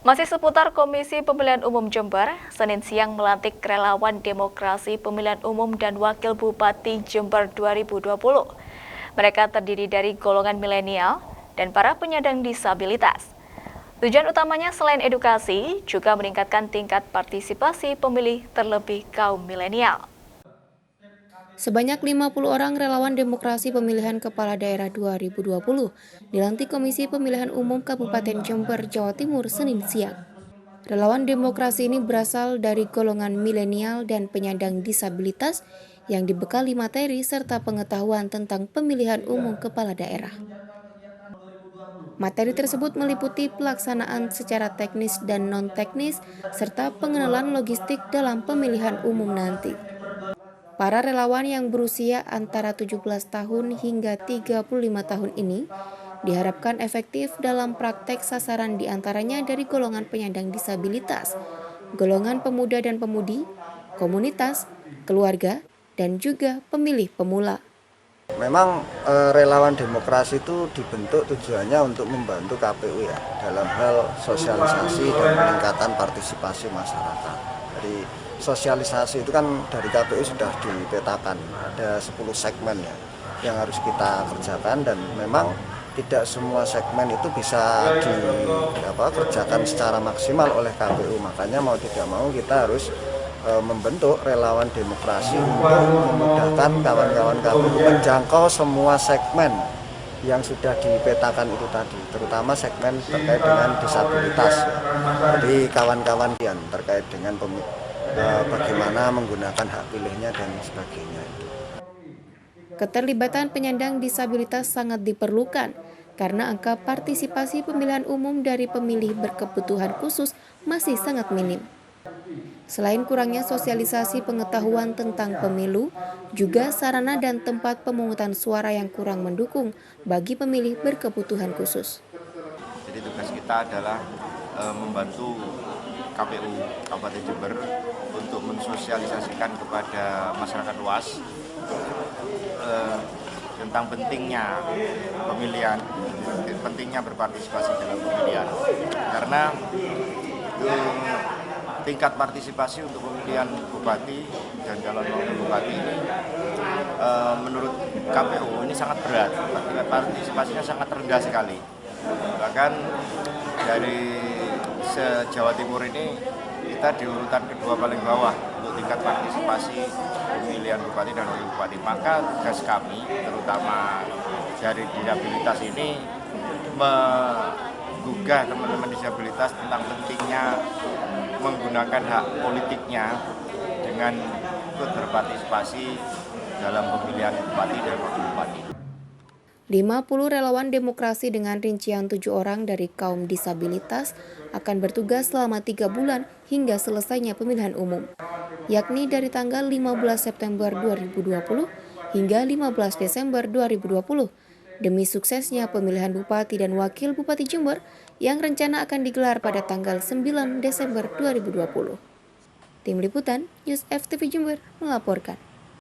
Masih seputar Komisi Pemilihan Umum Jember, Senin siang melantik relawan demokrasi pemilihan umum dan wakil Bupati Jember 2020. Mereka terdiri dari golongan milenial dan para penyandang disabilitas. Tujuan utamanya selain edukasi, juga meningkatkan tingkat partisipasi pemilih terlebih kaum milenial. Sebanyak 50 orang relawan demokrasi pemilihan kepala daerah 2020 dilantik Komisi Pemilihan Umum Kabupaten Jember, Jawa Timur, Senin siang. Relawan demokrasi ini berasal dari golongan milenial dan penyandang disabilitas yang dibekali materi serta pengetahuan tentang pemilihan umum kepala daerah. Materi tersebut meliputi pelaksanaan secara teknis dan non-teknis serta pengenalan logistik dalam pemilihan umum nanti. Para relawan yang berusia antara 17 tahun hingga 35 tahun ini diharapkan efektif dalam praktek sasaran diantaranya dari golongan penyandang disabilitas, golongan pemuda dan pemudi, komunitas, keluarga, dan juga pemilih pemula. Memang relawan demokrasi itu dibentuk tujuannya untuk membantu KPU ya dalam hal sosialisasi dan peningkatan partisipasi masyarakat. Dari sosialisasi itu kan dari KPU sudah dipetakan ada 10 segmen ya yang harus kita kerjakan, dan memang tidak semua segmen itu bisa dikerjakan secara maksimal oleh KPU. Makanya mau tidak mau kita harus membentuk relawan demokrasi untuk memudahkan kawan-kawan KPU menjangkau semua segmen yang sudah dipetakan itu tadi, terutama segmen terkait dengan disabilitas. Jadi kawan-kawan yang terkait dengan bagaimana menggunakan hak pilihnya dan sebagainya. Keterlibatan penyandang disabilitas sangat diperlukan karena angka partisipasi pemilihan umum dari pemilih berkebutuhan khusus masih sangat minim. Selain kurangnya sosialisasi pengetahuan tentang pemilu, juga sarana dan tempat pemungutan suara yang kurang mendukung bagi pemilih berkebutuhan khusus. Jadi tugas kita adalah membantu KPU Kabupaten Jember untuk mensosialisasikan kepada masyarakat luas tentang pentingnya pemilihan, pentingnya berpartisipasi dalam pemilihan. Karena tingkat partisipasi untuk pemilihan bupati dan calon wakil bupati ini menurut KPU ini sangat berat, tingkat partisipasinya sangat rendah sekali. Bahkan dari se-Jawa Timur ini kita di urutan kedua paling bawah untuk tingkat partisipasi pemilihan bupati dan wakil bupati. Maka tugas kami terutama dari disabilitas ini menggugah teman-teman disabilitas tentang pentingnya menggunakan hak politiknya dengan ikut berpartisipasi dalam pemilihan bupati dan wakil bupati. 50 relawan demokrasi dengan rincian 7 orang dari kaum disabilitas akan bertugas selama 3 bulan hingga selesainya pemilihan umum, yakni dari tanggal 15 September 2020 hingga 15 Desember 2020, demi suksesnya pemilihan Bupati dan Wakil Bupati Jember yang rencana akan digelar pada tanggal 9 Desember 2020. Tim Liputan, News FTV Jember melaporkan.